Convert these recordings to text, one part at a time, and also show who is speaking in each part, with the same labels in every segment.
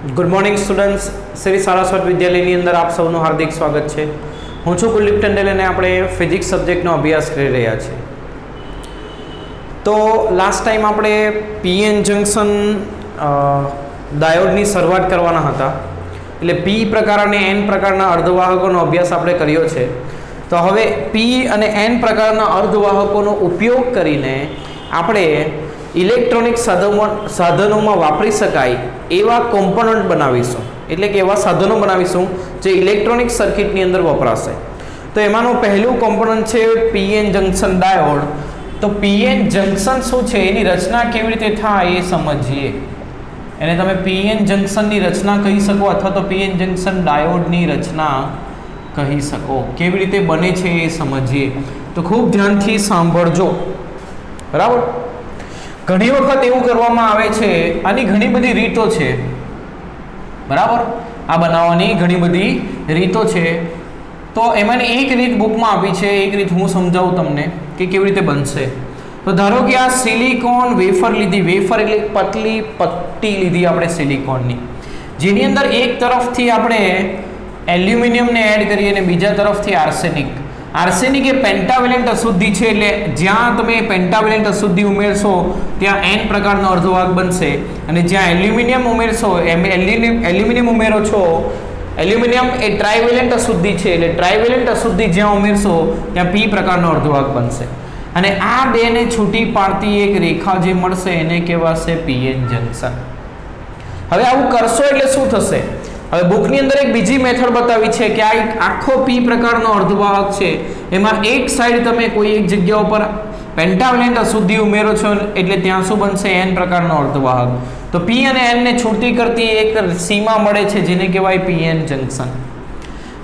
Speaker 1: Good morning students, Shri Saraswat વિદ્યાલયની અંદર આપ સૌનું હાર્દિક સ્વાગત છે. હું છું કુલદીપ ટંડેલ અને આપણે ફિઝિક્સ સબ્જેક્ટનો અભ્યાસ કરી રહ્યા છીએ. તો લાસ્ટ ટાઈમ આપણે પીએન જંક્શન ડાયોડની શરૂઆત કરવાના હતા. એટલે પી પ્રકાર અને એન પ્રકારના અર્ધવાહકોનો અભ્યાસ આપણે કર્યો છે. તો હવે પી અને એન પ્રકારના અર્ધવાહકોનો ઉપયોગ કરીને આપણે ઇલેક્ટ્રોનિક સાધનોમાં વાપરી શકાય એવા કોમ્પોનન્ટ બનાવીશું, એટલે કે એવા સાધનો બનાવીશું જે ઇલેક્ટ્રોનિક સર્કિટની અંદર વપરાશે. તો એમાંનું પહેલું કોમ્પોનન્ટ છે પીએન જંક્શન ડાયોડ. તો પીએન જંક્શન શું છે, એની રચના કેવી રીતે થાય એ સમજીએ. એને તમે પીએન જંક્શનની રચના કહી શકો અથવા તો પીએન જંક્શન ડાયોડની રચના કહી શકો. કેવી રીતે બને છે એ સમજીએ. તો ખૂબ ધ્યાનથી સાંભળજો, બરાબર. ઘણી વખત એવું કરવામાં આવે છે, આની ઘણી બધી રીતો છે, બરાબર. આ બનાવવાની ઘણી બધી રીતો છે. તો એમાંની એક રીત બુકમાં આપી છે, એક રીત હું સમજાવું તમને કે કેવી રીતે બનશે. તો ધારો કે આ સિલિકોન વેફર લીધી, વેફર એટલે પતલી પટ્ટી લીધી આપણે સિલિકોનની, જેની અંદર એક તરફથી આપણે એલ્યુમિનિયમને એડ કરીએ અને બીજા તરફથી આર્સેનિક. આર્સેનિક એ પેન્ટાવેલેન્ટ અશુદ્ધિ છે, એટલે જ્યાં તમે પેન્ટાવેલેન્ટ અશુદ્ધિ ઉમેરશો ત્યાં એન પ્રકારનો અર્ધવાહક બનશે, અને જ્યાં એલ્યુમિનિયમ ઉમેરશો એલ્યુમિનિયમ ઉમેરો છો, એલ્યુમિનિયમ એ ટ્રાઇવેલેન્ટ અશુદ્ધિ છે, એટલે ટ્રાઇવેલેન્ટ અશુદ્ધિ જ્યાં ઉમેરશો ત્યાં પી પ્રકારનો અર્ધવાહક બનશે. અને આ બેને છૂટી પાડતી એક રેખા જે મળશે એને કહેવાશે પીએન જંક્શન. હવે આવું કરશો એટલે શું થશે? હવે બુકની અંદર એક બીજી મેથડ બતાવી છે કે આ એક આખો પી પ્રકારનો અર્ધવાહક છે, એમાં એક સાઈડ તમે કોઈ એક જગ્યા ઉપર પેન્ટાવેલેન્ટ અશુદ્ધિ ઉમેરો છો એટલે ત્યાં શું બનશે? એન પ્રકારનો અર્ધવાહક. તો પી અને એન ને છૂટી કરતી એક સીમા મળે છે જેને કહેવાય પીએન જંક્શન.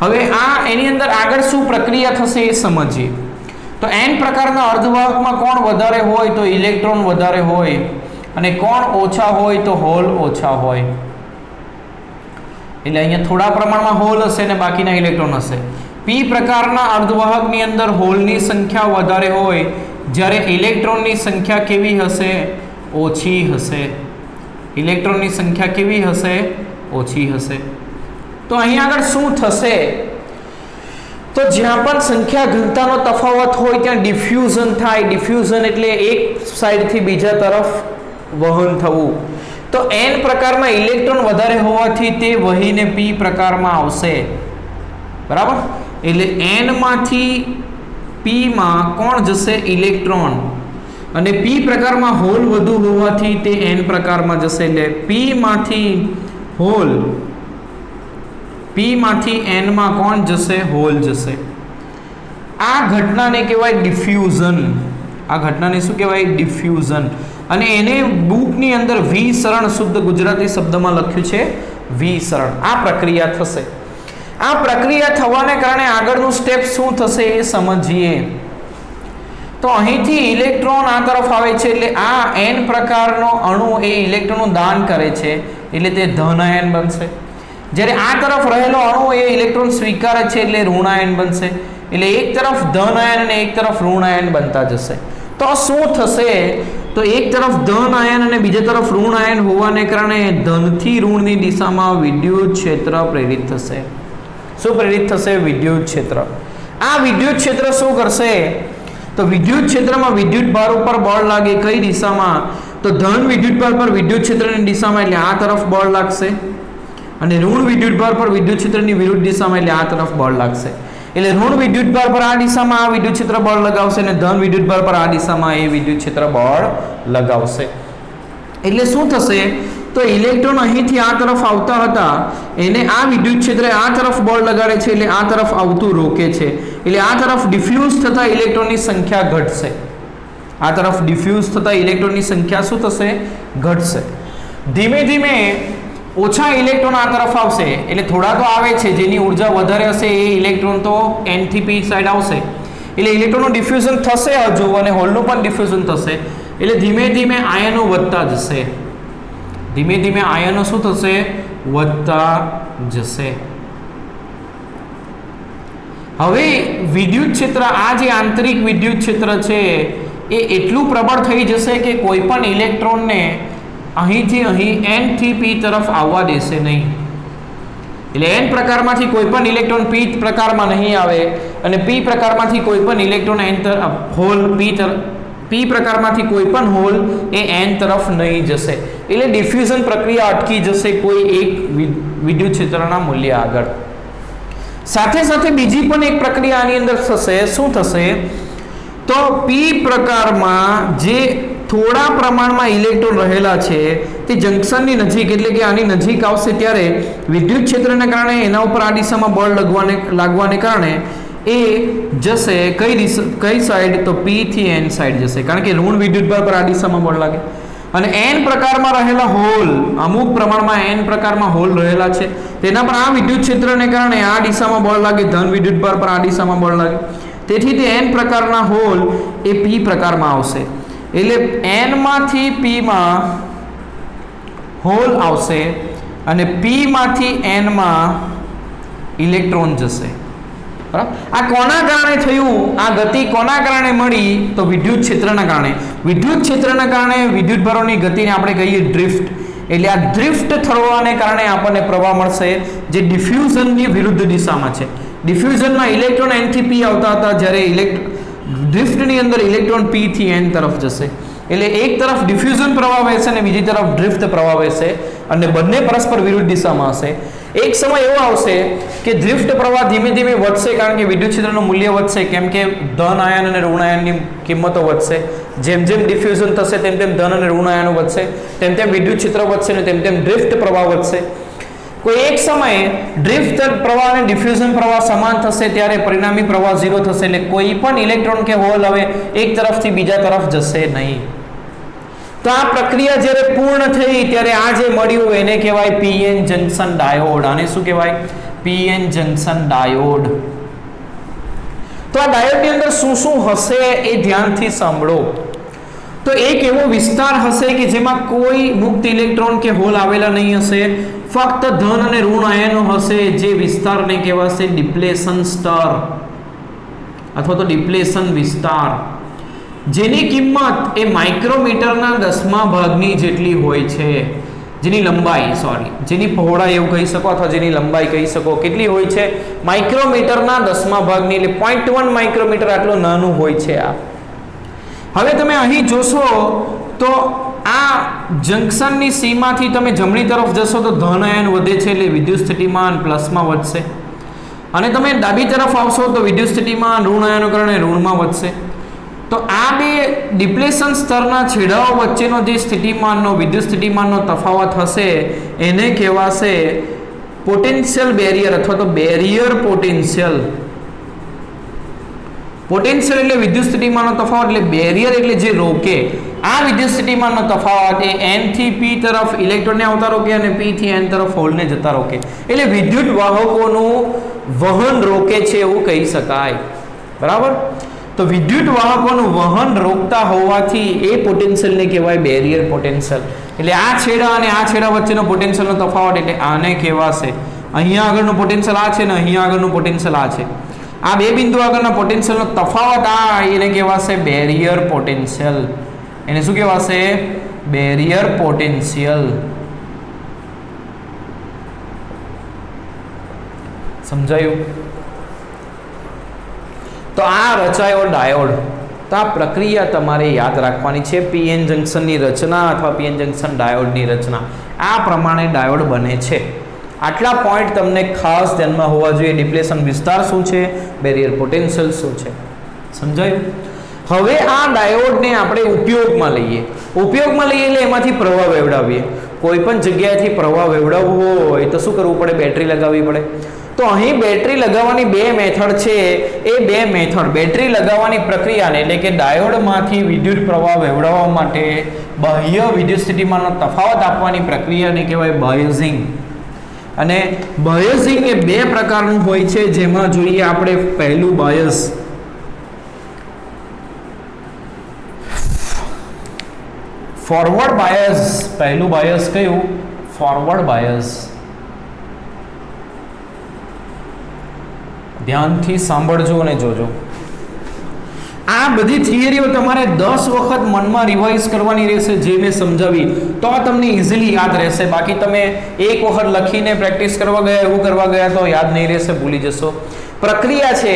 Speaker 1: હવે આ એની અંદર આગળ શું પ્રક્રિયા થશે એ સમજીએ. તો એન પ્રકારના અર્ધવાહકમાં કોણ વધારે હોય તો ઇલેક્ટ્રોન વધારે હોય, અને કોણ ઓછા હોય તો હોલ ઓછા હોય. એટલે અહીંયા થોડા પ્રમાણમાં હોલ હશે અને બાકીના ઇલેક્ટ્રોન હશે. પી પ્રકારના અર્ધવાહકની અંદર હોલની સંખ્યા વધારે હોય, જ્યારે ઇલેક્ટ્રોનની સંખ્યા કેવી હશે? ઓછી હશે. ઇલેક્ટ્રોનની સંખ્યા કેવી હશે? ઓછી હશે. તો અહીં આગળ શું થશે? તો જ્યાં પણ સંખ્યા ઘનતાનો તફાવત હોય ત્યાં ડિફ્યુઝન થાય. ડિફ્યુઝન એટલે એક સાઈડથી બીજા તરફ વહન થવું. તો એન પ્રકારમાં ઇલેક્ટ્રોન વધારે હોવાથી તે વહીને પી પ્રકારમાં આવશે, બરાબર. એટલે એન માંથી પીમાં કોણ જશે? ઇલેક્ટ્રોન. અને પી પ્રકારમાં હોલ વધુ હોવાથી તે એન પ્રકારમાં જશે. એટલે પી માંથી હોલ, પી માંથી એનમાં કોણ જશે? હોલ જશે. આ ઘટનાને કહેવાય ડિફ્યુઝન. આ ઘટનાને શું કહેવાય? ડિફ્યુઝન. અને એને બુકની અંદર વિસરણ શુદ્ધ ગુજરાતી શબ્દમાં લખ્યું છે વિસરણ. આ પ્રક્રિયા થશે. આ પ્રક્રિયા થવાને કારણે આગળનું સ્ટેપ શું થશે એ સમજીએ. તો અહીંથી ઇલેક્ટ્રોન આ તરફ આવે છે, એટલે આ એન પ્રકારનો અણુ એ ઇલેક્ટ્રોનનું દાન કરે છે, એટલે તે ધન આયન બનશે. જ્યારે આ તરફ રહેલો અણુ એ ઇલેક્ટ્રોન સ્વીકારે છે, એટલે ઋણ આયન બનશે. એટલે એક તરફ ધન આયન અને એક તરફ ઋણ આયન બનતા જશે. તો શું થશે? તો એક તરફ ધન આયન અને બીજા તરફ ઋણ આયન હોવાને કારણે ધનથી ઋણની દિશામાં વિદ્યુત ક્ષેત્ર પ્રેરિત થશે. શું પ્રેરિત થશે? વિદ્યુત ક્ષેત્ર. આ વિદ્યુત ક્ષેત્ર શું કરશે? તો વિદ્યુત ક્ષેત્રમાં વિદ્યુત ભાર ઉપર બળ લાગે. કઈ દિશામાં? તો ધન વિદ્યુત ભાર પર વિદ્યુત ક્ષેત્રની દિશામાં, એટલે આ તરફ બળ લાગશે. અને ઋણ વિદ્યુત ભાર પર વિદ્યુત ક્ષેત્રની વિરુદ્ધ દિશામાં, એટલે આ તરફ બળ લાગશે. એટલે ઋણ વિદ્યુત ભાર પર આ દિશામાં આ વિદ્યુત ક્ષેત્ર બળ લગાવશે, અને ધન વિદ્યુત ભાર પર આ દિશામાં એ વિદ્યુત ક્ષેત્ર બળ લગાવશે. એટલે શું થશે? તો ઇલેક્ટ્રોન અહીંથી આ તરફ આવતા હતા, એને આ વિદ્યુત ક્ષેત્રે આ તરફ બળ લગાડે છે, એટલે આ તરફ આવતું રોકે છે. એટલે આ તરફ ડિફ્યુઝ થતા ઇલેક્ટ્રોનની સંખ્યા ઘટશે. આ તરફ ડિફ્યુઝ થતા ઇલેક્ટ્રોનની સંખ્યા શું થશે? ઘટશે. ધીમે ધીમે ઓછા ઇલેક્ટ્રોન આ તરફ આવશે, એટલે થોડા તો આવે છે, જેની ઉર્જા વધારે હશે એ ઇલેક્ટ્રોન તો એન થી પી સાઈડ આવશે. એટલે ઇલેક્ટ્રોનનું ડિફ્યુઝન થશે હજુ, અને હોલનું પણ ડિફ્યુઝન થશે. એટલે ધીમે ધીમે આયનો વધતા જશે. ધીમે ધીમે આયનો શું થશે? વધતા જશે. હવે વિદ્યુત ક્ષેત્ર, આ જે આંતરિક વિદ્યુત ક્ષેત્ર છે એ એટલું પ્રબળ થઈ જશે કે કોઈ પણ ઇલેક્ટ્રોનને અહીંથી અહીં n થી p તરફ આવવા દેશે નહીં. એટલે n પ્રકારમાંથી કોઈ પણ ઇલેક્ટ્રોન p પ્રકારમાં નહીં આવે અને p પ્રકારમાંથી કોઈ પણ ઇલેક્ટ્રોન n તરફ હોલ p પ્રકારમાંથી કોઈ પણ હોલ એ n તરફ નહીં જશે. એટલે ડિફ્યુઝન પ્રક્રિયા અટકી જશે કોઈ એક વિદ્યુત ક્ષેત્રના મૂલ્ય આગળ. સાથે સાથે બીજી પણ એક પ્રક્રિયા આની અંદર થશે. શું થશે? તો p પ્રકારમાં જે થોડા પ્રમાણમાં ઇલેક્ટ્રોન રહેલા છે તે જંક્શનની નજીક એટલે કે આની નજીક આવશે ત્યારે વિદ્યુત ક્ષેત્રને કારણે એના ઉપર આ દિશામાં બળ લાગવાને કારણે એ જશે કઈ સાઈડ? તો p થી n સાઈડ જશે, કારણ કે ઋણ વિદ્યુત બળ પર આ દિશામાં બળ લાગે. અને n પ્રકારમાં રહેલા હોલ, અમુક પ્રમાણમાં n પ્રકારમાં હોલ રહેલા છે તેના પર આ વિદ્યુત ક્ષેત્રને કારણે આ દિશામાં બળ લાગે, ધન વિદ્યુત બળ પર આ દિશામાં બળ લાગે. તેથી તે n પ્રકારના હોલ એ p પ્રકારમાં આવશે. એટલે n માંથી p માં હોલ આવશે અને p માંથી n માં ઇલેક્ટ્રોન જશે. બરાબર? આ કોના કારણે થયું? આ ગતિ કોના કારણે મળી? તો વિદ્યુત ક્ષેત્રના કારણે. વિદ્યુત ક્ષેત્રના કારણે વિદ્યુત ભારોની ગતિને આપણે કહીએ ડ્રિફ્ટ. એટલે આ ડ્રિફ્ટ થવાને કારણે આપણને પ્રવાહ મળશે જે ડિફ્યુઝનની વિરુદ્ધ દિશામાં છે. ડિફ્યુઝનમાં ઇલેક્ટ્રોન n થી p આવતા હતા, જ્યારે ડ્રિફ્ટની અંદર ઇલેક્ટ્રોન p થી n તરફ જશે. એટલે એક તરફ ડિફ્યુઝન પ્રવાહ વહેશે અને બીજી તરફ ડ્રિફ્ટ પ્રવાહ વહેશે અને બંને પરસ્પર વિરુદ્ધ દિશામાં હશે. એક સમય એવો આવશે કે ડ્રિફ્ટ પ્રવાહ ધીમે ધીમે વધશે, કારણ કે વિદ્યુત ક્ષેત્રનું મૂલ્ય વધશે, કેમ કે ધન આયન અને ઋણ આયનની કિંમતો વધશે. જેમ જેમ ડિફ્યુઝન થશે તેમ તેમ ધન અને ઋણ આયનો વધશે, તેમ તેમ વિદ્યુત ક્ષેત્ર વધશે અને તેમ તેમ ડ્રિફ્ટ પ્રવાહ વધશે. કોઈ એક સમયે ડ્રિફ્ટ પ્રવાહ અને ડિફ્યુઝન પ્રવાહ સમાન થશે ત્યારે પરિણામી પ્રવાહ 0 થશે. એટલે કોઈ પણ ઇલેક્ટ્રોન કે હોલ હવે એક તરફથી બીજા તરફ જશે નહીં. તો આ પ્રક્રિયા જ્યારે પૂર્ણ થઈ ત્યારે આ જે મળ્યું એને કહેવાય pn જંકશન ડાયોડ. આને શું કહેવાય? pn junction diode. તો આ ડાયોડની અંદર શું શું હશે એ ધ્યાનથી સાંભળો. તો એક એવો વિસ્તાર હશે કે જેમાં કોઈ મુક્ત ઇલેક્ટ્રોન કે હોલ આવેલા નહીં હશે, ફક્ત ધન અને ઋણ આયનો હશે. જે વિસ્તારને કહેવાશે ડિપ્લેશન સ્તર અથવા તો ડિપ્લેશન વિસ્તાર, જેની કિંમત એ માઇક્રોમીટરના 10મા ભાગની જેટલી હોય છે. જેની લંબાઈ જેની પહોળાઈ એવું કહી શકો અથવા જેની લંબાઈ કહી શકો કેટલી હોય છે? માઇક્રોમીટરના 10મા ભાગની, એટલે 0.1 માઇક્રોમીટર આટલું નાનું હોય છે આ. હવે તમે અહીં જોશો તો આ જંકશનની સીમાથી તમે જમણી તરફ જશો તો ધન આયન વધે છે, એટલે વિદ્યુત સ્થિતિમાન પ્લસમાં વધશે. અને તમે ડાબી તરફ આવશો તો વિદ્યુત સ્થિતિમાન ઋણ આયનો કારણે ઋણમાં વધશે. તો આ બે ડિપ્લેશન સ્તરના છેડાઓ વચ્ચેનો જે સ્થિતિમાનનો વિદ્યુત સ્થિતિમાનનો તફાવત હશે એને કહેવાશે પોટેન્શિયલ બેરિયર અથવા તો બેરિયર પોટેન્શિયલ. પોટેન્શિયલ એટલે વિદ્યુત સ્થિતિમાનનો તફાવત, એટલે બેરિયર એટલે જે રોકે. આ વિદ્યુત સ્થિતિમાનનો તફાવત એ n થી p તરફ ઇલેક્ટ્રોનને આવતા રોકે અને p થી n તરફ હોલને જતા રોકે. એટલે વિદ્યુત વાહકોનું વહન રોકે છે એવું કહી શકાય. બરાબર? તો વિદ્યુત વાહકોનું વહન રોકતા હોવાથી એ પોટેન્શિયલને કહેવાય બેરિયર પોટેન્શિયલ. એટલે આ છેડા અને આ છેડા વચ્ચેનો પોટેન્શિયલનો તફાવત એટલે આને કહેવાશે. અહીંયા આગળનું પોટેન્શિયલ આ છે ને અહીંયા આગળનું પોટેન્શિયલ આ છે. આ બે બિંદુ આગળના પોટેન્શિયલનો તફાવત આ એને કહેવાશે બેરિયર પોટેન્શિયલ. એને શું કહેવાશે? Barrier potential. સમજાયું? તો આ રચાયો ડાયોડ. તો આ પ્રક્રિયા તમારે યાદ રાખવાની છે. પીએન જંકશનની રચના અથવા પીએન જંકશન ડાયોડની રચના આ પ્રમાણે ડાયોડ બને છે. આટલા પોઈન્ટ તમને ખાસ ધ્યાનમાં હોવા જોઈએ. ડિપ્લેશન વિસ્તાર શું છે, બેરિયર પોટેન્શિયલ શું છે. સમજાયું? હવે આ ડાયોડને આપણે ઉપયોગમાં લઈએ. ઉપયોગમાં લઈએ એટલે એમાંથી પ્રવાહ વેવડાવીએ. કોઈ પણ જગ્યાએથી પ્રવાહ વેવડાવવો હોય તો શું કરવું પડે? બેટરી લગાવવી પડે. તો અહીં બેટરી લગાવવાની બે મેથડ છે. એ બે મેથડ બેટરી લગાવવાની પ્રક્રિયાને એટલે કે ડાયોડમાંથી વિદ્યુત પ્રવાહ વેવડાવવા માટે બાહ્ય વિદ્યુત સ્થિતિમાનનો તફાવત આપવાની પ્રક્રિયાને કહેવાય બાયઝિંગ. અને બાયઝિંગ એ બે પ્રકારનું હોય છે, જેમાં જોઈએ આપણે પહેલું બાયસ. Forward bias. પહેલું બાયસ કયું? Forward bias. ધ્યાનથી સાંભળજો અને જોજો. આ બધી થિયરીઓ તમારે 10 વખત મનમાં રિવાઇઝ કરવાની રહેશે, જે મેં સમજાવી તો તમને ઇઝીલી યાદ રહેશે. બાકી તમે એક વખત લખીને પ્રેક્ટિસ કરવા ગયા, એવું કરવા ગયા તો યાદ નહીં રહેશે, ભૂલી જશો. પ્રક્રિયા છે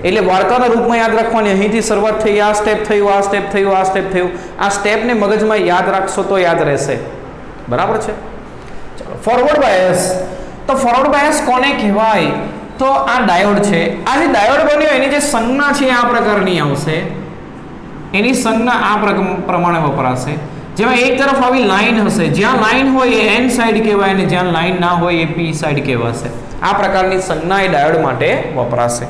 Speaker 1: એટલે વાર્તાના રૂપમાં યાદ રાખવાની. અહીંથી શરૂઆત થઈ, આ સ્ટેપ થયું, આ સ્ટેપ થયું, આ સ્ટેપ થયું. આ સ્ટેપને મગજમાં યાદ રાખશો તો યાદ રહેશે. બરાબર છે? ચાલો, ફોરવર્ડ બાયસ. તો ફોરવર્ડ બાયસ કોને કહેવાય? તો આ ડાયોડ છે. આ જે ડાયોડ બન્યો એની જે સંજ્ઞા છે આ પ્રકારની આવશે. એની સંજ્ઞા આ પ્રમાણે વપરાશે. જેમાં એક તરફ આવી લાઈન હશે, જ્યાં લાઈન હોય એ એન સાઈડ કહેવાય અને જ્યાં લાઈન ના હોય એ પી સાઈડ કહેવાશે. આ પ્રકારની સંજ્ઞા એ ડાયોડ માટે વપરાશે.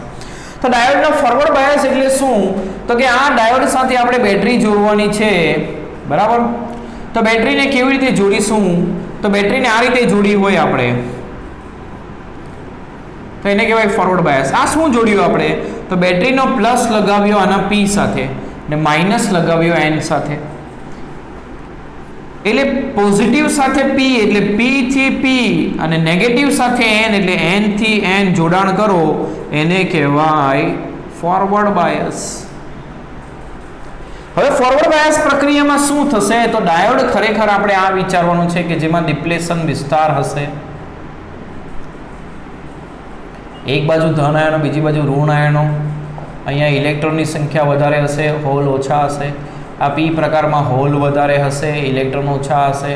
Speaker 1: તો ડાયોડનો ફોરવર્ડ બાયસ એટલે શું? તો કે આ ડાયોડ સાથે આપણે બેટરી જોડવાની છે. બરાબર? તો બેટરીને કેવી રીતે જોડીશું? તો બેટરીને આ રીતે જોડી હોય આપણે, તો એને કહેવાય ફોરવર્ડ બાયસ. આ શું જોડ્યું આપણે? તો બેટરીનો પ્લસ લગાવ્યો આના પી સાથે અને માઇનસ લગાવ્યો એન સાથે. એટલે પોઝિટિવ સાથે પી એટલે પી થી પી અને નેગેટિવ સાથે એન એટલે એન થી એન જોડાણ કરો, એને કહેવાય ફોરવર્ડ બાયસ. હવે ફોરવર્ડ બાયસ પ્રક્રિયામાં શું થશે? તો ડાયોડ ખરેખર આપણે આ વિચારવાનું છે કે જેમાં ડિપ્લેશન વિસ્તાર હશે. એક બાજુ ધન આયનો, બીજી બાજુ ઋણ આયનો. અહીંયા ઇલેક્ટ્રોનની સંખ્યા વધારે હશે, હોલ ઓછા હશે. આ પી પ્રકારમાં હોલ વધારે હશે, ઇલેક્ટ્રોન ઓછા હશે.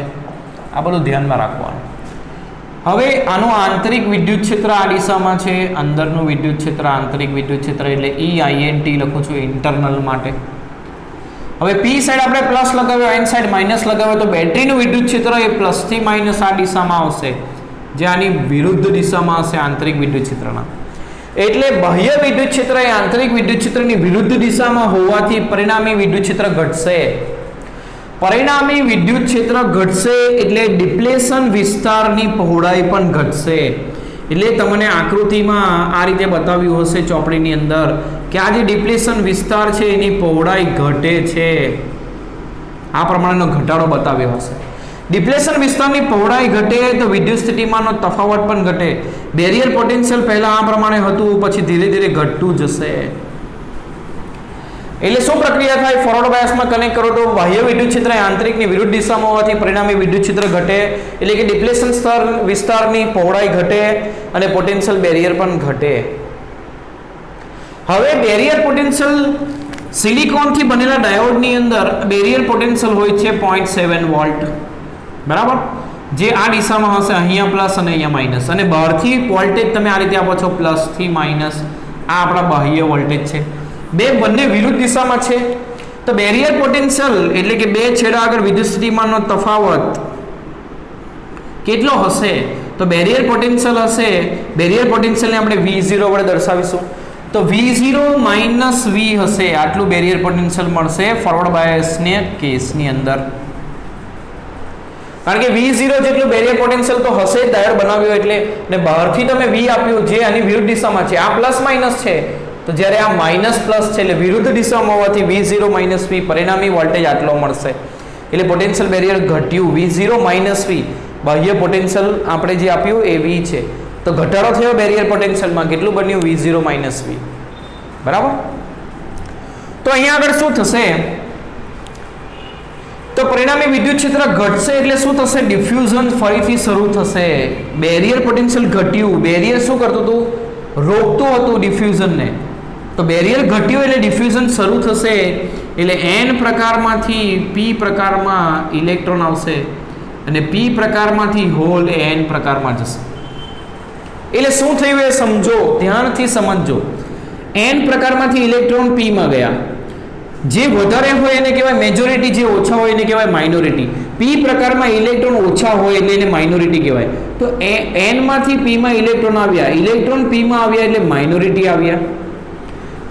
Speaker 1: આ બધું ધ્યાનમાં રાખવાનું. હવે આનું આંતરિક વિદ્યુત ક્ષેત્ર આ દિશામાં છે, અંદરનું વિદ્યુત ક્ષેત્ર આંતરિક વિદ્યુત ક્ષેત્ર એટલે EINT લખું છું ઇન્ટરનલ માટે. હવે પી સાઈડ આપણે પ્લસ લગાવ્યો, એન સાઈડ માઇનસ લગાવ્યો, તો બેટરીનું વિદ્યુત ક્ષેત્ર એ પ્લસ થી માઇનસ આ દિશામાં આવશે, જે આની વિરુદ્ધ દિશામાં હશે આંતરિક વિદ્યુત ક્ષેત્રના. એટલે બાહ્ય વિદ્યુત ક્ષેત્ર એ આંતરિક વિદ્યુત ક્ષેત્રની વિરુદ્ધ દિશામાં હોવાથી પરિણામી વિદ્યુત ક્ષેત્ર ઘટશે. પરિણામી વિદ્યુત ક્ષેત્ર ઘટશે એટલે ડિપ્લેશન વિસ્તારની પહોળાઈ પણ ઘટશે. એટલે તમને આકૃતિમાં આ રીતે બતાવ્યું હશે ચોપડીની અંદર કે આ જે ડિપ્લેશન વિસ્તાર છે એની પહોળાઈ ઘટે છે. આ પ્રમાણેનો ઘટાડો બતાવ્યો હશે. ડિપ્લેશન વિસ્તારની પહોળાઈ ઘટે તો વિદ્યુત સ્થિતિમાનનો તફાવત પણ ઘટે. બેરિયર પોટેન્શિયલ પહેલા આ પ્રમાણે હતું, પછી ધીરે ધીરે ઘટતું જશે. એટલે શું પ્રક્રિયા થાય? ફોરવર્ડ બાયસમાં કનેક્ટ કરો તો બાહ્ય વિદ્યુત ક્ષેત્ર આંતરિકની વિરુદ્ધ દિશામાં હોવાથી પરિણામી વિદ્યુત ક્ષેત્ર ઘટે, એટલે કે ડિપ્લેશન સ્તર વિસ્તારની પહોળાઈ ઘટે અને પોટેન્શિયલ બેરિયર પણ ઘટે. હવે બેરિયર પોટેન્શિયલ સિલિકોનથી બનેલા ડાયોડની અંદર બેરિયર પોટેન્શિયલ હોય છે 0.7 વોલ્ટ. બરાબર? જે આ દિશામાં હશે, અહીંયા પ્લસ અને અહીંયા માઇનસ. અને બહારથી વોલ્ટેજ તમે આ રીતે આપો છો પ્લસ થી માઇનસ. આ આપણા બાહ્ય વોલ્ટેજ છે. બંને વિરુદ્ધ દિશામાં છે. તો બેરિયર પોટેન્શિયલ એટલે કે બે છેડા આગળ વિદ્યુત સ્થિતિમાનનો તફાવત કેટલો હશે? તો બેરિયર પોટેન્શિયલ હશે, બેરિયર પોટેન્શિયલને આપણે V0 વડે દર્શાવીશું. તો V0 માઇનસ V હશે. આટલું બેરિયર પોટેન્શિયલ મળશે ફોરવર્ડ બાયસને કેસની અંદર. કારણ કે V0 જેટલું બેરિયર પોટેન્શિયલ તો હશે જ ડાયોડ બનાવ્યો એટલે, ને બહારથી તમે V આપ્યું જે આની વિરુદ્ધ દિશામાં છે. આ પ્લસ માઇનસ છે, તો જ્યારે આ માઇનસ પ્લસ છે એટલે વિરુદ્ધ દિશામાં હોવાથી V0 માઇનસ V પરિણામી વોલ્ટેજ આટલો મળશે. એટલે પોટેન્શિયલ બેરિયર ઘટ્યું. V0 માઇનસ V બાહ્ય પોટેન્શિયલ આપણે જે આપ્યું એ V છે, તો ઘટાડો થયો બેરિયર પોટેન્શિયલમાં. કેટલું બન્યું? V0 minus V. બરાબર? તો અહીંયા આગળ શું થશે? તો પરિણામી વિદ્યુત ક્ષેત્ર ઘટશે એટલે શું થશે? ડિફ્યુઝન ફરીથી શરૂ થશે. બેરિયર પોટેન્શિયલ ઘટ્યું. બેરિયર શું કરતું હતું? રોકતું હતું ડિફ્યુઝનને. તો બેરિયર ઘટ્યું એટલે ડિફ્યુઝન શરૂ થશે. એટલે N પ્રકારમાંથી P પ્રકારમાં ઇલેક્ટ્રોન આવશે અને P પ્રકારમાંથી હોલ એ N પ્રકારમાં જશે. એટલે શું થયું એ સમજો, ધ્યાનથી સમજજો. N પ્રકારમાંથી ઇલેક્ટ્રોન P માં ગયા. જે વધારે હોય એને કહેવાય મેજોરિટી, જે ઓછા હોય એને કહેવાય માઇનોરિટી. P પ્રકારમાં ઇલેક્ટ્રોન ઓછા હોય એટલે એને માઇનોરિટી કહેવાય. તો N માંથી P માં ઇલેક્ટ્રોન આવ્યા, ઇલેક્ટ્રોન P માં આવ્યા એટલે માઇનોરિટી આવ્યા.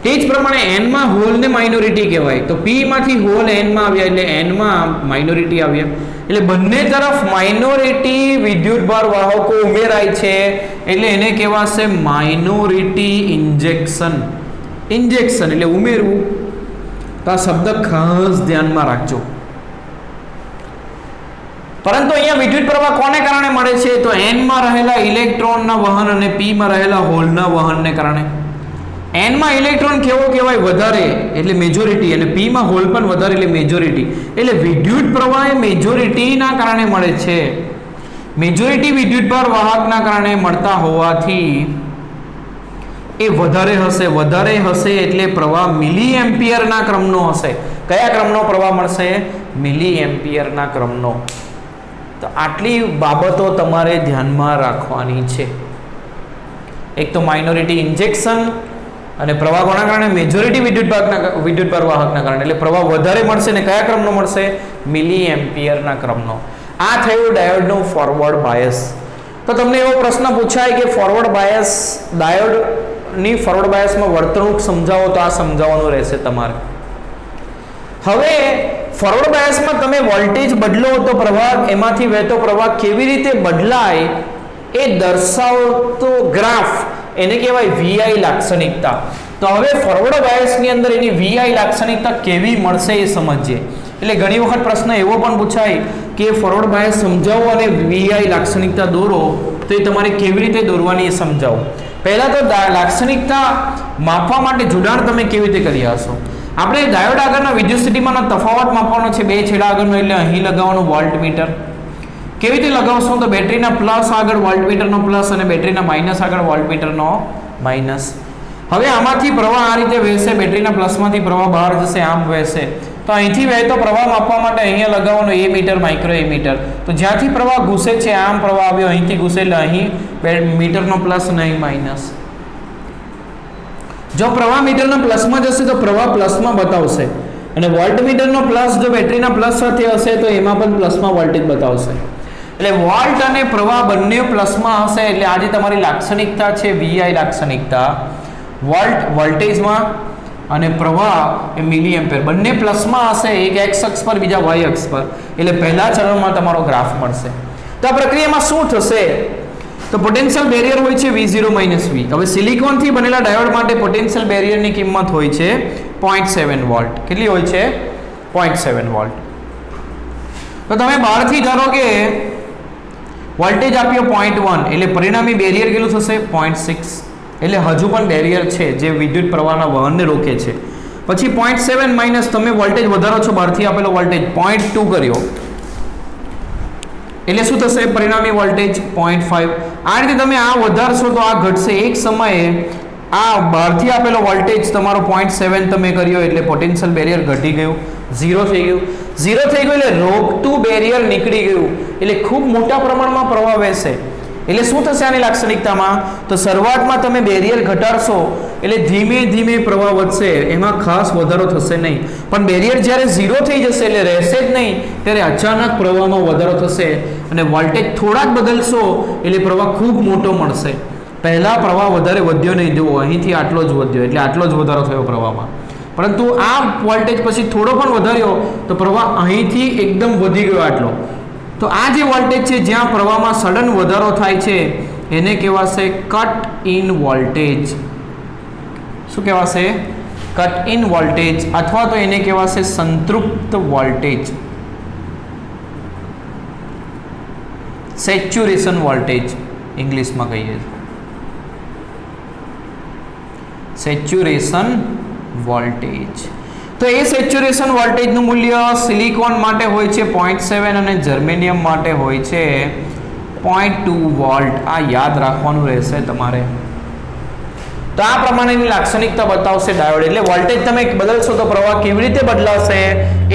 Speaker 1: તે જ પ્રમાણે N માં હોલને માઇનોરિટી કહેવાય. તો P માંથી હોલ N માં આવ્યા એટલે N માં માઇનોરિટી આવ્યા. એટલે બંને તરફ માઇનોરિટી વિદ્યુતભાર વાહકો ઉમેરાય છે એટલે એને કહેવાશે માઇનોરિટી ઇન્જેક્શન. ઇન્જેક્શન એટલે ઉમેરવું. તો આ શબ્દ ખાસ ધ્યાનમાં રાખજો. પરંતુ અહીંયા વિદ્યુત પ્રવાહ કોને કારણે મળે છે? તો N માં રહેલા ઇલેક્ટ્રોનના વહન અને P માં રહેલા હોલના વહનને કારણે. n માં ઇલેક્ટ્રોન કેવો કહેવાય? વધારે એટલે મેજોરિટી, અને p માં હોલ પણ વધારે એટલે મેજોરિટી. એટલે વિદ્યુત પ્રવાહ એ મેજોરિટીના કારણે મળે છે. મેજોરિટી વિદ્યુતભાર વાહકના કારણે મળતા હોવાથી એ વધારે હશે એટલે પ્રવાહ મિલી એમ્પિયરના ક્રમનો હશે. કયા ક્રમનો પ્રવાહ મળશે? મિલી એમ્પિયરના ક્રમનો. તો આટલી બાબતો તમારે ધ્યાનમાં રાખવાની છે. એક તો માઇનોરિટી ઇન્જેક્શન, અને પ્રવાહ કોના કારણે? મેજોરિટી વિદ્યુતભાર વાહકના કારણે. એટલે પ્રવાહ વધારે મળશે ને કયા ક્રમનો મળશે? મિલી એમ્પિયરના ક્રમનો. આ થયું ડાયોડનું ફોરવર્ડ બાયસ. તો તમને એવો પ્રશ્ન પૂછાય કે ફોરવર્ડ બાયસ, ડાયોડની ફોરવર્ડ બાયસમાં વર્તણૂક સમજાવો, તો આ સમજાવવાનું રહેશે તમારે. હવે ફોરવર્ડ બાયસમાં તમે વોલ્ટેજ બદલો તો પ્રવાહ, એમાંથી વહેતો પ્રવાહ કેવી રીતે બદલાય એ દર્શાવતો ગ્રાફ, એને કહેવાય VI લાક્ષણિકતા. તો હવે ફોરવર્ડ બાયસની અંદર એની VI લાક્ષણિકતા કેવી મળશે એ સમજીએ. એટલે ઘણી વખત પ્રશ્ન એવો પણ પૂછાય કે ફોરવર્ડ બાયસ સમજાવો અને VI લાક્ષણિકતા દોરો, તો એ તમારે કેવી રીતે દોરવાની એ સમજાવો. પહેલા તો લાક્ષણિકતા માપવા માટે જોડાણ તમે કેવી રીતે કરી હશો? આપણે ડાયોડ આગળના વિદ્યુત સ્થિતિમાનનો તફાવત માપવાનો છે, બે છેડા આગળનો, એટલે અહીં લગાવવાનું વોલ્ટમીટર. કેવી રીતે લગાવશું? તો બેટરીના પ્લસ આગળ વોલ્ટમીટરનો પ્લસ અને બેટરીના માઇનસ આગળ વોલ્ટમીટરનો માઇનસ. હવે આમાંથી પ્રવાહ આ રીતે વહેશે, બેટરીના પ્લસમાંથી પ્રવાહ બહાર જશે, આમ વહેશે. તો અહીંથી વહેતો પ્રવાહ માપવા માટે અહીંયા લગાવવાનો એ મીટર, માઇક્રો એ મીટર. તો જ્યાંથી પ્રવાહ ઘૂસે છે, આમ પ્રવાહ આવ્યો, અહીંથી ઘૂસે એટલે અહીં મીટરનો પ્લસ અને અહીં માઇનસ. જો પ્રવાહ મીટરના પ્લસમાં જશે તો પ્રવાહ પ્લસમાં બતાવશે, અને વોલ્ટમીટરનો પ્લસ જો બેટરીના પ્લસ સાથે હશે તો એમાં પણ પ્લસમાં વોલ્ટેજ બતાવશે. એટલે વોલ્ટ અને પ્રવાહ બંને પ્લસમાં હશે, એટલે આજે તમારી લાક્ષણિકતા છે VI લાક્ષણિકતા. વોલ્ટ વોલ્ટેજમાં અને પ્રવાહ એ મિલી એમ્પિયર બંને પ્લસમાં હશે, એક એક્સ અક્ષ પર, બીજા y અક્ષ પર. એટલે પહેલા ચરણમાં તમારો ગ્રાફ મળશે. તો આ પ્રક્રિયામાં શું થશે? તો પોટેન્શિયલ બેરિયર હોય છે V0 - V. હવે સિલિકોનથી બનેલા ડાયોડ માટે પોટેન્શિયલ બેરિયરની કિંમત હોય છે 0.7 વોલ્ટ. કેટલી હોય છે? 0.7 વોલ્ટ. તો તમે બહારથી ધારો કે વોલ્ટેજ આપ્યો 0.1, એટલે પરિણામી બેરિયર કેટલું થશે? 0.6. એટલે હજુ પણ બેરિયર છે જે વિદ્યુત પ્રવાહના વહનને રોકે છે. પછી 0.7 માઇનસ તમે વોલ્ટેજ વધારો છો, બહારથી આપેલો વોલ્ટેજ 0.2 કર્યો, એટલે શું થશે? પરિણામી વોલ્ટેજ 0.5. આ રીતે તમે આ વધારશો તો આ ઘટશે. એક સમયે આ બહારથી આપેલો વોલ્ટેજ તમારો 0.7 તમે કર્યો, એટલે પોટેન્શિયલ બેરિયર ઘટી ગયું, 0 થઈ ગયું. 0 થઈ ગયું એટલે રોકતું બેરિયર નીકળી ગયું, એટલે ખૂબ મોટા પ્રમાણમાં પ્રવાહ વહેશે. એટલે શું થશે આની લાક્ષણિકતામાં? તો શરૂઆતમાં તમે બેરિયર ઘટાડશો એટલે ધીમે ધીમે પ્રવાહ વધશે, એમાં ખાસ વધારો થશે નહીં. પણ બેરિયર જ્યારે 0 થઈ જશે એટલે રહેશે જ નહીં, ત્યારે અચાનક પ્રવાહમાં વધારો થશે, અને વોલ્ટેજ થોડા જ બદલશો એટલે પ્રવાહ ખૂબ મોટો મળશે. પહેલા પ્રવાહ વધારે વધ્યો નહીં, જુઓ અહીંથી આટલો જ વધ્યો, એટલે આટલો જ વધારો થયો પ્રવાહમાં. પરંતુ આ વોલ્ટેજ પછી થોડો પણ વધાર્યો તો પ્રવાહ અહીંથી એકદમ વધી ગયો આટલો. તો આ જે વોલ્ટેજ છે જ્યાં પ્રવાહમાં સડન વધારો થાય છે એને કહેવાશે કટ ઇન વોલ્ટેજ. શું કહેવાશે? કટ ઇન વોલ્ટેજ, અથવા તો એને કહેવાશે સંતૃપ્ત વોલ્ટેજ, સેચ્યુરેશન વોલ્ટેજ ઇંગ્લિશમાં કહીએ, સેચ્યુરેશન વોલ્ટેજ. તો એ સેચ્યુરેશન વોલ્ટેજનું મૂલ્ય સિલિકોન માટે હોય છે 0.7 અને જર્મેનિયમ માટે હોય છે 0.2 વોલ્ટ. આ યાદ રાખવાનું રહેશે તમારે. તો આ પ્રમાણેની લાક્ષણિકતા બતાવશે ડાયોડ. એટલે વોલ્ટેજ તમે બદલશો તો પ્રવાહ કેવી રીતે બદલાશે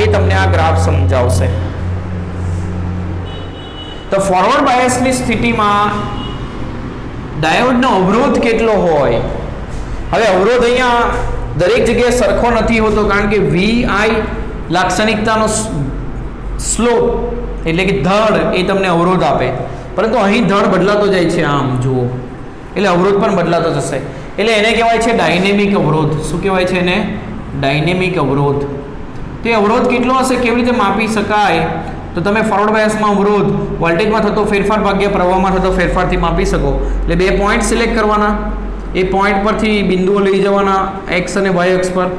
Speaker 1: એ તમને આ ગ્રાફ સમજાવશે. તો ફોરવર્ડ બાયસની સ્થિતિમાં ડાયોડનો અવરોધ કેટલો હોય? હવે અવરોધ અહીંયા દરેક જગ્યાએ સરખો નથી હોતો, કારણ કે VI લાક્ષણિકતાનો સ્લોપ એટલે કે ધડ એ તમને અવરોધ આપે, પરંતુ અહીં ધડ બદલાતો જાય છે, આમ જુઓ, એટલે અવરોધ પણ બદલાતો જશે. એટલે એને કહેવાય છે ડાયનેમિક અવરોધ. શું કહેવાય છે એને? ડાયનેમિક અવરોધ. તે અવરોધ કેટલો હશે, કેવી રીતે માપી શકાય? તો તમે ફોરવર્ડ બાયસમાં અવરોધ વોલ્ટેજમાં થતો ફેરફાર ભાગ્યા પ્રવાહમાં થતો ફેરફારથી માપી શકો. એટલે બે પોઈન્ટ સિલેક્ટ કરવાના, એ પોઈન્ટ પરથી બિંદુઓ લઈ જવાના એક્સ અને વાય અક્ષ પર.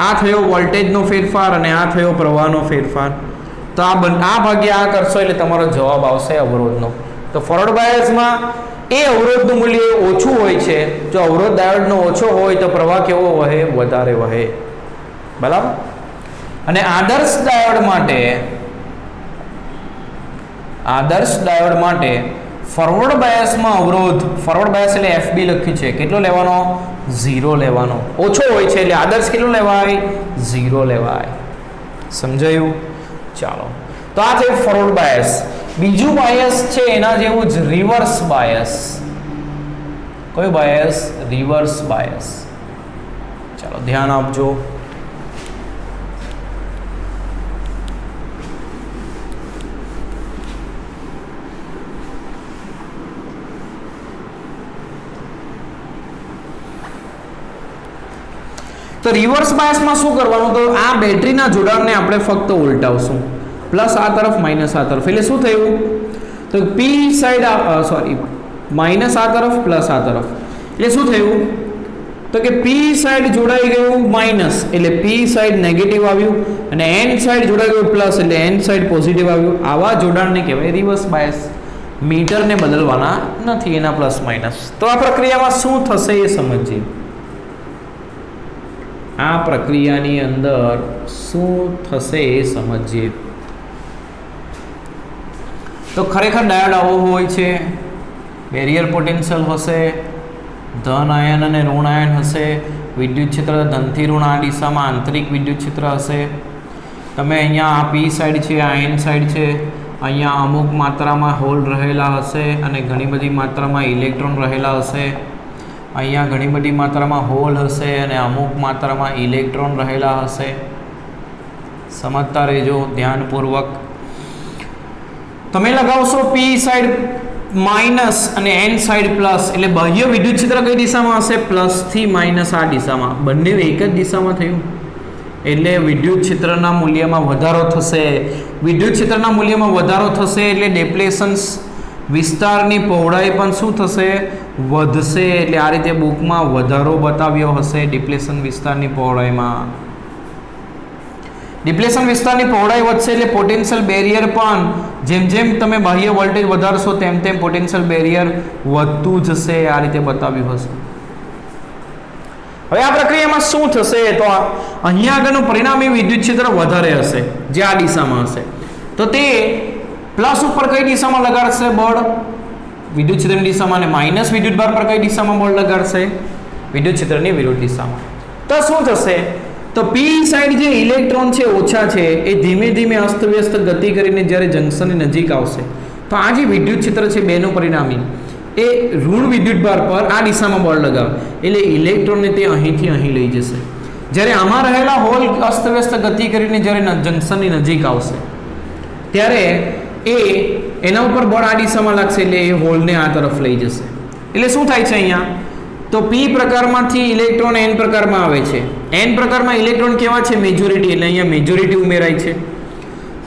Speaker 1: આ થયો વોલ્ટેજનો ફેરફાર અને આ થયો પ્રવાહનો ફેરફાર. તો આ ભાગ્યા આ કરશો એટલે તમારો જવાબ આવશે અવરોધનો. તો ફોરવર્ડ બાયસમાં એ અવરોધનું મૂલ્ય ઓછું હોય છે. જો અવરોધ ડાયોડનો ઓછો હોય તો પ્રવાહ કેવો વહે? વધારે વહે. બરાબર. અને આદર્શ ડાયોડ માટે ફોરવર્ડ બાયસમાં અવરોધ, ફોરવર્ડ બાયસ એટલે FB લખ્યું છે, કેટલો લેવાનો? 0 લેવાનો. ઓછો હોય છે એટલે આદર્શ કેટલો લેવાય? 0 લેવાય. સમજાયું? ચાલો, તો આ છે ફોરવર્ડ બાયસ. બીજું બાયસ છે એના જેવું જ રિવર્સ બાયસ. કયું બાયસ? Reverse bias. ચાલો ધ્યાન આપજો. તો રિવર્સ બાયસમાં શું કરવાનું? તો આ બેટરીના જોડાણને આપણે ફક્ત ઉલટાવશું, પ્લસ આ તરફ માઇનસ આ તરફ. એટલે શું થયું? તો પી સાઈડ માઇનસ આ તરફ પ્લસ આ તરફ. એટલે શું થયું? તો કે પી સાઈડ જોડાઈ ગયું માઇનસ એટલે પી સાઈડ નેગેટિવ આવ્યું, અને એન સાઈડ જોડાઈ ગયું પ્લસ એટલે એન સાઈડ પોઝિટિવ આવ્યું. આવા જોડાણને કહેવાય રિવર્સ બાયસ. મીટરને બદલવાના નથી, એના પ્લસ માઇનસ. તો આ પ્રક્રિયામાં શું થશે એ સમજીએ. આ પ્રક્રિયાની અંદર શું થશે એ સમજીએ. તો ખરેખર ડાયોડ આવો હોય છે. બેરિયર પોટેન્શિયલ હશે, ધન આયન અને ઋણ આયન હશે. વિદ્યુત ક્ષેત્ર ધનથી ઋણ આ દિશામાં આંતરિક વિદ્યુત ક્ષેત્ર હશે. તમે અહીંયા આ પી સાઈડ છે, આ એન સાઈડ છે, અહીંયા અમુક માત્રામાં હોલ રહેલા હશે અને ઘણી બધી માત્રામાં ઇલેક્ટ્રોન રહેલા હશે. અહીંયા ઘણી બધી માત્રામાં હોલ હશે અને અમુક માત્રામાં ઇલેક્ટ્રોન રહેલા હશે. સમજતા રહેજો ધ્યાનપૂર્વક. તમે લગાવશો પી સાઈડ માઇનસ અને એન સાઈડ પ્લસ એટલે બાહ્ય વિદ્યુત ક્ષેત્ર કઈ દિશામાં હશે? પ્લસ થી માઇનસ આ દિશામાં. બંને એક જ દિશામાં થયું એટલે વિદ્યુત ક્ષેત્રના મૂલ્યમાં વધારો થશે. વિદ્યુત ક્ષેત્રના મૂલ્યમાં વધારો થશે એટલે ડિપ્લેશન્સ વિસ્તારની પહોળાઈ પણ શું થશે? વધશે. એટલે આ રીતે બુકમાં વધારો બતાવ્યો હશે ડિપ્લેશન વિસ્તારની પહોળાઈમાં. ડિપ્લેશન વિસ્તારની પહોળાઈ વધશે એટલે પોટેન્શિયલ બેરિયર પણ જેમ જેમ તમે બાહ્ય વોલ્ટેજ વધારશો તેમ તેમ પોટેન્શિયલ બેરિયર વધતું જશે. આ રીતે બતાવ્યું હશે. હવે આ પ્રક્રિયામાં શું થશે? તો અહીંયા આગળનું પરિણામી વિદ્યુત ક્ષેત્ર વધારે હશે જે આ દિશામાં હશે. તો તે પ્લસ ઉપર કઈ દિશામાં લગાડશે બળ? વિદ્યુત ક્ષેત્રની દિશામાં. અને માઇનસ વિદ્યુત ભાર પર કઈ દિશામાં બળ લગાડશે? વિદ્યુત ક્ષેત્રની વિરુદ્ધ દિશામાં. તો શું થશે? તો પી સાઈડ જે ઇલેક્ટ્રોન છે ઓછા છે એ ધીમે ધીમે અસ્તવ્યસ્ત ગતિ કરીને જ્યારે જંકશનની નજીક આવશે તો આ જે વિદ્યુત ક્ષેત્ર છે બેનું પરિણામી એ ઋણ વિદ્યુત ભાર પર આ દિશામાં બળ લગાવે એટલે ઇલેક્ટ્રોનને તે અહીંથી અહીં લઈ જશે. જ્યારે આમાં રહેલા હોલ અસ્તવ્યસ્ત ગતિ કરીને જ્યારે જંકશનની નજીક આવશે ત્યારે એના ઉપર બળ આ દિશામાં લાગશે એટલે એ હોલને આ તરફ લઈ જશે. એટલે શું થાય છે અહીંયા? તો પી પ્રકારમાંથી ઇલેક્ટ્રોન એન પ્રકારમાં આવે છે. એન પ્રકારમાં ઇલેક્ટ્રોન કેવા છે? મેજોરિટી. એટલે અહીંયા મેજોરિટી ઉમેરાય છે.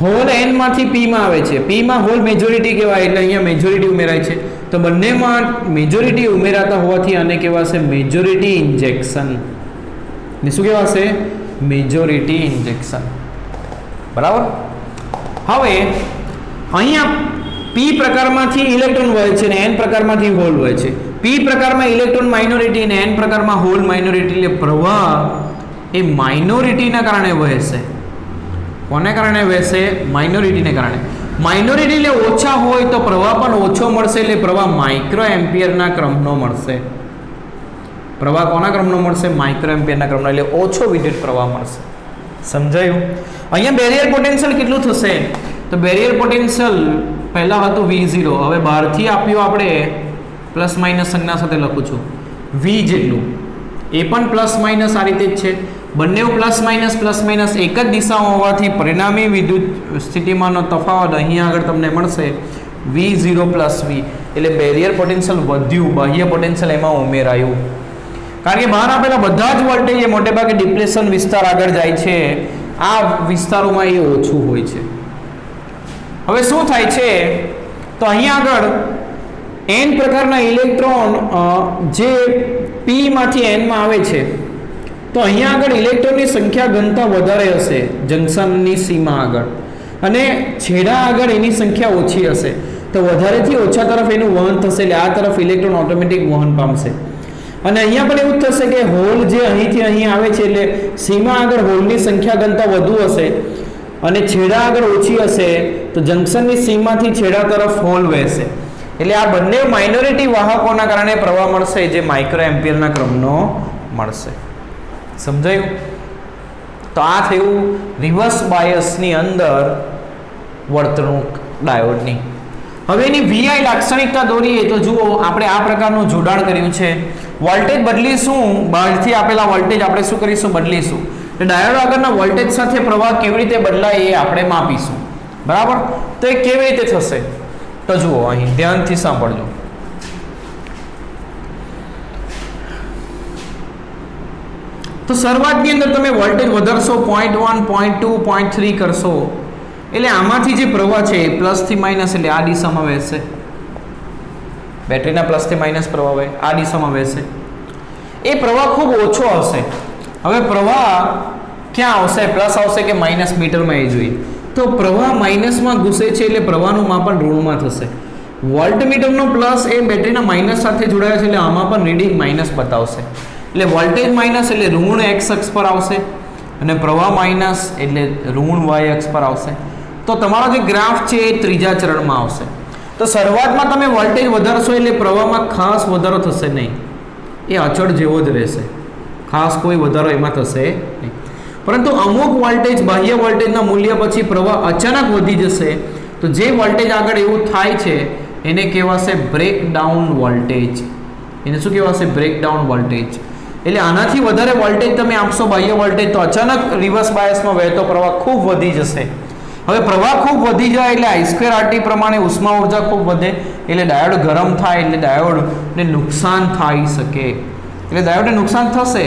Speaker 1: હોલ એનમાંથી પીમાં આવે છે. પીમાં હોલ મેજોરિટી કહેવાય એટલે અહીંયા મેજોરિટી ઉમેરાય છે. તો બંનેમાં મેજોરિટી ઉમેરાતા હોવાથી આને કહેવાશે મેજોરિટી ઇન્જેક્શન. ને શું કહેવાશે? Majority injection. બરાબર. હવે અહીંયા પી પ્રકારમાંથી ઇલેક્ટ્રોન વહે છે અને એન પ્રકારમાંથી હોલ વહે છે. પી પ્રકારમાં ઇલેક્ટ્રોન માઇનોરિટી અને એન પ્રકારમાં હોલ માઇનોરિટી. એટલે પ્રવાહ એ માઇનોરિટીના કારણે વહેશે. કોને કારણે વહેશે? માઇનોરિટીને કારણે. માઇનોરિટી એટલે ઓછા હોય તો પ્રવાહ પણ ઓછો મળશે એટલે પ્રવાહ માઇક્રો એમ્પિયરના ક્રમનો મળશે. પ્રવાહ કોના ક્રમનો મળશે? માઇક્રો એમ્પિયરના ક્રમનો. એટલે ઓછો વિદ્યુત પ્રવાહ મળશે. સમજાયું? અહીંયા બેરિયર પોટેન્શિયલ કેટલું થશે? તો બેરિયર પોટેન્શિયલ પહેલાં હતું V0, હવે બહારથી આપ્યું આપણે પ્લસ માઇનસ સંજ્ઞા સાથે લખું છું V જેટલું. એ પણ પ્લસ માઇનસ આ રીતે જ છે. બંને પ્લસ માઇનસ એક જ દિશામાં હોવાથી પરિણામી વિદ્યુત સ્થિતિમાનનો તફાવત અહીંયા આગળ તમને મળશે V0 પ્લસ V. એટલે બેરિયર પોટેન્શિયલ વધ્યું, બાહ્ય પોટેન્શિયલ એમાં ઉમેરાયું. કારણ કે બહાર આપેલા બધા જ વોલ્ટેજ એ મોટે ભાગે ડિપ્લેશન વિસ્તાર આગળ જાય છે. આ વિસ્તારોમાં એ ઓછું હોય છે. હવે શું થાય છે? તો અહીંયા આગળ એન પ્રકારના ઇલેક્ટ્રોન જે પીમાંથી એનમાં આવે છે તો અહીંયા આગળ ઇલેક્ટ્રોનની સંખ્યા ઘનતા વધારે હશે જંકશનની સીમા આગળ અને છેડા આગળ એની સંખ્યા ઓછી હશે. તો વધારેથી ઓછા તરફ એનું વહન થશે, એટલે આ તરફ ઇલેક્ટ્રોન ઓટોમેટિક વહન પામશે. અને અહીંયા પણ એવું જ થશે કે હોલ જે અહીંથી અહીં આવે છે, એટલે સીમા આગળ હોલની સંખ્યા ઘનતા વધુ હશે અને છેડા આગળ ઓછી હશે, તો જંકશનની સીમમાંથી છેડા તરફ હોલ વહેશે. એટલે આ બંને માઇનોરિટી વાહકોના કારણે પ્રવાહ મળશે, જે માઇક્રો એમ્પિયરના ક્રમનો મળશે. સમજાયું? તો આ થયું રિવર્સ બાયસની અંદર વર્તણૂક ડાયોડની. હવે એની વીઆઈ લાક્ષણિકતા દોરીએ તો જુઓ, આપણે આ પ્રકારનું જોડાણ કર્યું છે. વોલ્ટેજ બદલીશું, બહારથી આપેલા વોલ્ટેજ આપણે શું કરીશું? બદલીશું. તો ડાયોડ આગળના વોલ્ટેજ સાથે પ્રવાહ કેવી રીતે બદલાય એ આપણે માપીશું. બરાબર? તો એ કેવી રીતે થશે? તો જુઓ, અહીં ધ્યાનથી સાંભળજો. તો શરૂઆતની અંદર તમે વોલ્ટેજ વધારશો, 0.1, 0.2, 0.3 કરશો, એટલે આમાંથી જે પ્રવાહ છે પ્લસથી માઇનસ, એટલે આ દિશામાં વહેશે. બેટરીના પ્લસથી માઇનસ પ્રવાહ હોય આ દિશામાં વહેશે. એ પ્રવાહ ખૂબ ઓછો હશે. હવે પ્રવાહ ક્યાં આવશે? પ્લસ આવશે કે માઇનસ? મીટરમાં એ જોઈએ. તો પ્રવાહ માઇનસમાં ઘૂસે છે, એટલે પ્રવાહનું માપન ઋણમાં થશે. વોલ્ટમીટરનો પ્લસ એ બેટરીના માઇનસ સાથે જોડાયો છે, એટલે આમાં પણ રીડિંગ માઇનસ બતાવશે. એટલે વોલ્ટેજ માઇનસ એટલે ઋણ એક્સ અક્ષ પર આવશે અને પ્રવાહ માઇનસ એટલે ઋણ વાય અક્ષ પર આવશે. તો તમારો જે ગ્રાફ છે એ ત્રીજા ચરણમાં આવશે. તો શરૂઆતમાં તમે વોલ્ટેજ વધારશો એટલે પ્રવાહમાં ખાસ વધારો થશે નહીં, એ અચળ જેવો જ રહેશે, ખાસ કોઈ વધારો એમાં થશે નહીં. પરંતુ અમુક વોલ્ટેજ, બાહ્ય વોલ્ટેજના મૂલ્ય પછી પ્રવાહ અચાનક વધી જશે. તો જે વોલ્ટેજ આગળ એવું થાય છે એને કહેવાશે બ્રેકડાઉન વોલ્ટેજ. એને શું કહેવાશે? Breakdown voltage. એટલે આનાથી વધારે વોલ્ટેજ તમે આપશો બાહ્ય વોલ્ટેજ, તો અચાનક રિવર્સ બાયસમાં વહેતો પ્રવાહ ખૂબ વધી જશે. હવે પ્રવાહ ખૂબ વધી જાય એટલે I2RT પ્રમાણે ઉષ્મા ઉર્જા ખૂબ વધે, એટલે ડાયોડ ગરમ થાય, એટલે ડાયોડને નુકસાન થઈ શકે. એટલે ડાયોડને નુકસાન થશે,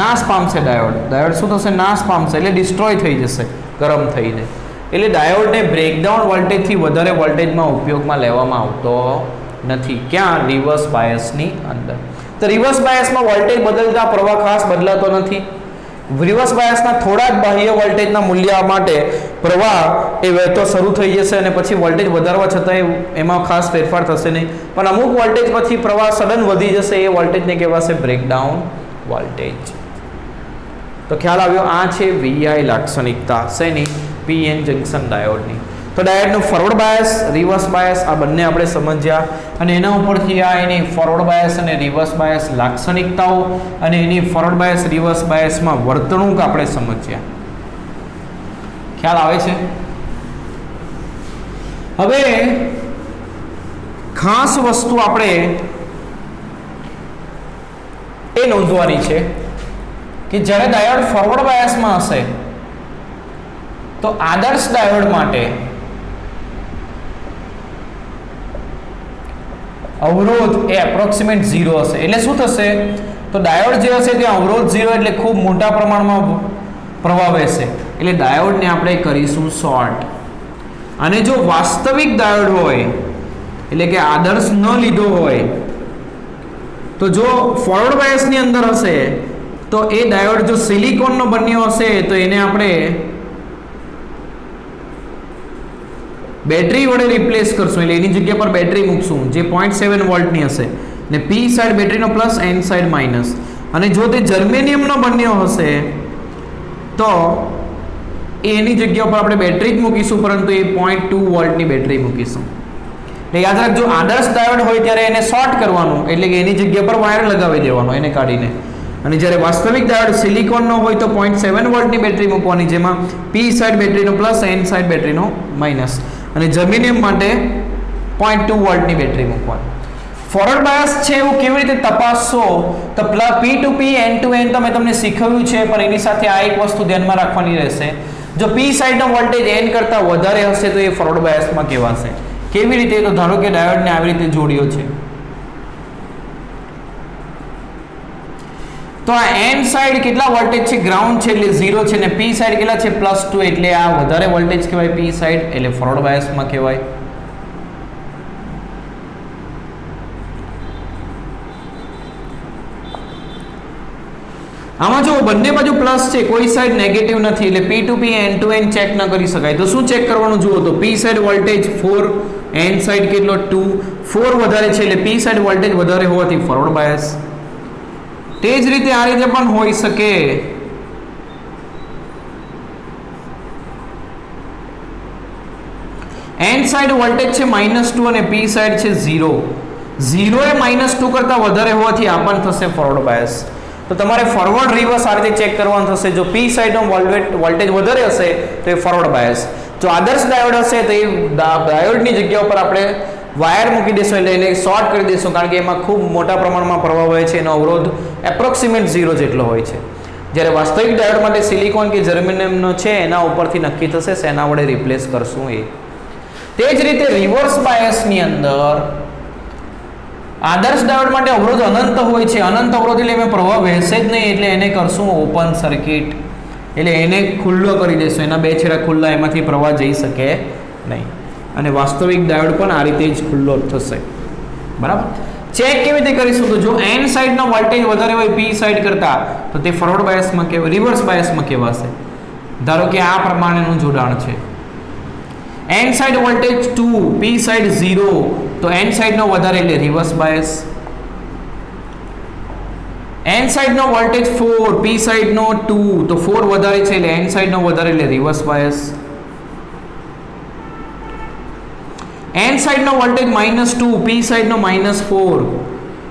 Speaker 1: નાશ પામશે ડાયોડ. ડાયોડ શું થશે? નાશ પામશે, એટલે ડિસ્ટ્રોય થઈ જશે ગરમ થઈને. એટલે ડાયોડને બ્રેકડાઉન વોલ્ટેજથી વધારે વોલ્ટેજમાં ઉપયોગમાં લેવામાં આવતો નથી. ક્યાં? રિવર્સ બાયસની અંદર. તો રિવર્સ બાયસમાં વોલ્ટેજ બદલતા પ્રવાહ ખાસ બદલાતો નથી. રિવર્સ બાયસના થોડા જ બાહ્ય વોલ્ટેજના મૂલ્ય માટે પ્રવાહ એ વહેતો શરૂ થઈ જશે અને પછી વોલ્ટેજ વધારવા છતાં એમાં ખાસ ફેરફાર થશે નહીં. પણ અમુક વોલ્ટેજ પછી પ્રવાહ સડન વધી જશે, એ વોલ્ટેજને કહેવાશે બ્રેકડાઉન વોલ્ટેજ. તો ખ્યાલ આવ્યો? આ છે વીઆઈ લાક્ષણિકતા શેની? પીએન જંકશન ડાયોડની. તો ડાયોડનું ફોરવર્ડ બાયસ, રિવર્સ બાયસ આ બંને આપણે સમજ્યા અને એના ઉપરથી આ એની ફોરવર્ડ બાયસ અને રિવર્સ બાયસ લાક્ષણિકતાઓ અને એની ફોરવર્ડ બાયસ રિવર્સ બાયસમાં વર્તણૂક આપણે સમજ્યા. ખ્યાલ આવે છે? હવે ખાસ વસ્તુ આપણે એ નોંધવાની છે કે જ્યારે ડાયોડ ફોરવર્ડ બાયસમાં હશે તો આદર્શ ડાયોડ માટે અવરોધ એ એપ્રોક્સિમેટ 0 હશે. એટલે શું થશે? તો ડાયોડ જે હશે ત્યાં અવરોધ 0 એટલે ખૂબ મોટા પ્રમાણમાં પ્રવાહ વહેશે, એટલે ડાયોડને આપણે કરીશું શોર્ટ. અને જો વાસ્તવિક ડાયોડ હોય, એટલે કે આદર્શ ન લીધો હોય, તો જો ફોરવર્ડ બાયસની અંદર હશે તો એ ડાયોડ જો સિલિકોનનો બન્યો હશે તો એને આપણે બેટરી વડે રિપ્લેસ કરશું. એટલે એની જગ્યા પર બેટરી મૂકશું જે 0.7 વોલ્ટની હશે ને પી સાઈડ બેટરીનો પ્લસ, એન સાઈડ માઇનસ. અને જો તે જર્મેનિયમનો બન્યો હશે તો એની જગ્યા પર આપણે બેટરી જ મૂકીશું, પરંતુ એ 0.2 વોલ્ટની બેટરી મૂકીશું. એટલે યાદ રાખજો, આદર્શ ડાયોડ હોય ત્યારે એને શોર્ટ કરવાનું, એટલે કે એની જગ્યા પર વાયર લગાવી દેવાનો એને કાઢીને. અને જ્યારે વાસ્તવિક ડાયોડ સિલિકોનનો હોય તો 0.7 વોલ્ટની બેટરી મૂકવાની, જેમાં પી સાઈડ બેટરીનો પ્લસ, એન સાઈડ બેટરીનો માઇનસ. અને જર્મેનિયમ માટે 0.2 વોલ્ટની બેટરી મૂકવાની. ફોરવર્ડ બાયસ છે એવું કેવી રીતે તપાસશો? તો પી ટુ પી, એન ટુ એન તો મેં તમને શીખવ્યું છે, પણ એની સાથે આ એક વસ્તુ ધ્યાનમાં રાખવાની રહેશે. જો પી સાઈડનો વોલ્ટેજ એન કરતાં વધારે હશે તો એ ફોરવર્ડ બાયસમાં કહેવાશે. કેવી રીતે? તો ધારો કે ડાયોડને આવી રીતે જોડ્યો છે, તો આ એન સાઈડ કેટલા વોલ્ટેજ છે? ગ્રાઉન્ડ છે એટલે 0 છે, ને પી સાઈડ કેટલા છે? +2, એટલે આ વધારે વોલ્ટેજ કહેવાય પી સાઈડ, એટલે ફોરવર્ડ બાયસમાં કહેવાય. આમાં જો બંને બાજુ પ્લસ છે, કોઈ સાઈડ નેગેટિવ નથી, એટલે પી ટુ પી, એન ટુ એન ચેક ન કરી શકાય. તો શું ચેક કરવાનું? જુઓ તો P side voltage 4, N side કેટલો 2, 4 વધારે છે એટલે પી સાઈડ વોલ્ટેજ વધારે હોવાથી ફોરવર્ડ બાયસ. તે જ રીતે આ રીતે પણ હોઈ શકે. એન સાઈડ વોલ્ટેજ છે -2 અને પી સાઈડ છે 0. 0 એ -2 કરતાં વધારે હોવાથી આ પણ થશે ફોરવર્ડ બાયસ. તો તમારે ફોરવર્ડ રિવર્સ આ રીતે ચેક કરવાનું થશે. જો પી સાઈડનો વોલ્ટેજ વધારે હશે તો એ ફોરવર્ડ બાયસ. જો આદર્શ ડાયોડ હશે તો એ ડાયોડની જગ્યા ઉપર આપણે વાયર મૂકી દેશું એટલે એને શોર્ટ કરી દઈશું, કારણ કે એમાં ખૂબ મોટા પ્રમાણમાં પ્રવાહ હોય છે. એનો અવરોધ એપ્રોક્સિમેટ 0 જેટલો હોય છે. જ્યારે વાસ્તવિક ડાયોડ માટે સિલિકોન કે જર્મેનિયમનો છે એના ઉપરથી નક્કી થશે શેના વડે રિપ્લેસ કરશું એ. તે જ રીતે રિવર્સ બાયસની અંદર આદર્શ ડાયોડ માટે અવરોધ અનંત હોય છે. અનંત અવરોધ એટલે એમાં પ્રવાહ વહેશે જ નહીં, એટલે એને કરશું ઓપન સર્કિટ. એટલે એને ખુલ્લો કરી દેશું, એના બે છેડા ખુલ્લા, એમાંથી પ્રવાહ જઈ શકે નહીં. અને વાસ્તવિક ડાયોડ પણ આ રીતે જ ખુલ્લો થશે. બરાબર. ચેક કેવી રીતે કરીશું? તો જો એન સાઈડનો વોલ્ટેજ વધારે હોય પી સાઈડ કરતા તો તે ફોરવર્ડ બાયસમાં કહેવાય, રિવર્સ બાયસમાં કહેવાશે. ધારો કે આ પ્રમાણેનું જોડાણ છે. N side voltage 2, P side 0, તો એન સાઈડનો વધારે એટલે રિવર્સ બાયસ. એન સાઈડનો વોલ્ટેજ 4, પી સાઈડનો 2, તો 4 વધારે છે એટલે એન સાઈડનો વધારે એટલે રિવર્સ બાયસ. એન સાઈડનો વોલ્ટેજ -2, પી સાઈડનો -4,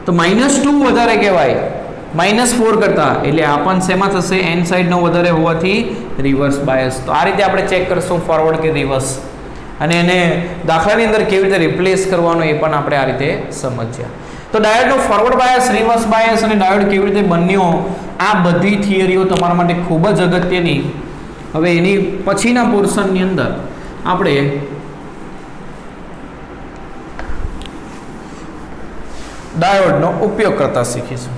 Speaker 1: તો -2 વધારે કહેવાય -4 કરતા, એટલે આ પણ શેમાં થશે? એન સાઈડનો વધારે હોવાથી રિવર્સ બાયસ. તો આ રીતે આપણે ચેક કરશું ફોરવર્ડ કે રિવર્સ, અને એને દાખલાની અંદર કેવી રીતે રિપ્લેસ કરવાનો એ પણ આપણે આ રીતે સમજ્યા. તો ડાયોડનો ફોરવર્ડ બાયસ, રિવર્સ બાયસ અને ડાયોડ કેવી રીતે બન્યો, આ બધી થિયરીઓ તમારા માટે ખૂબ જ અગત્યની. હવે એની પછીના પોર્શનની અંદર આપણે ડાયોડનો ઉપયોગ કરતા શીખીશું.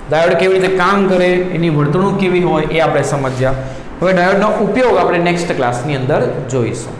Speaker 1: ડાયોડ કેવી રીતે કામ કરે, એની વર્તણૂક કેવી હોય એ આપણે સમજ્યા. હવે ડાયોડનો ઉપયોગ આપણે નેક્સ્ટ ક્લાસની અંદર જોઈશું.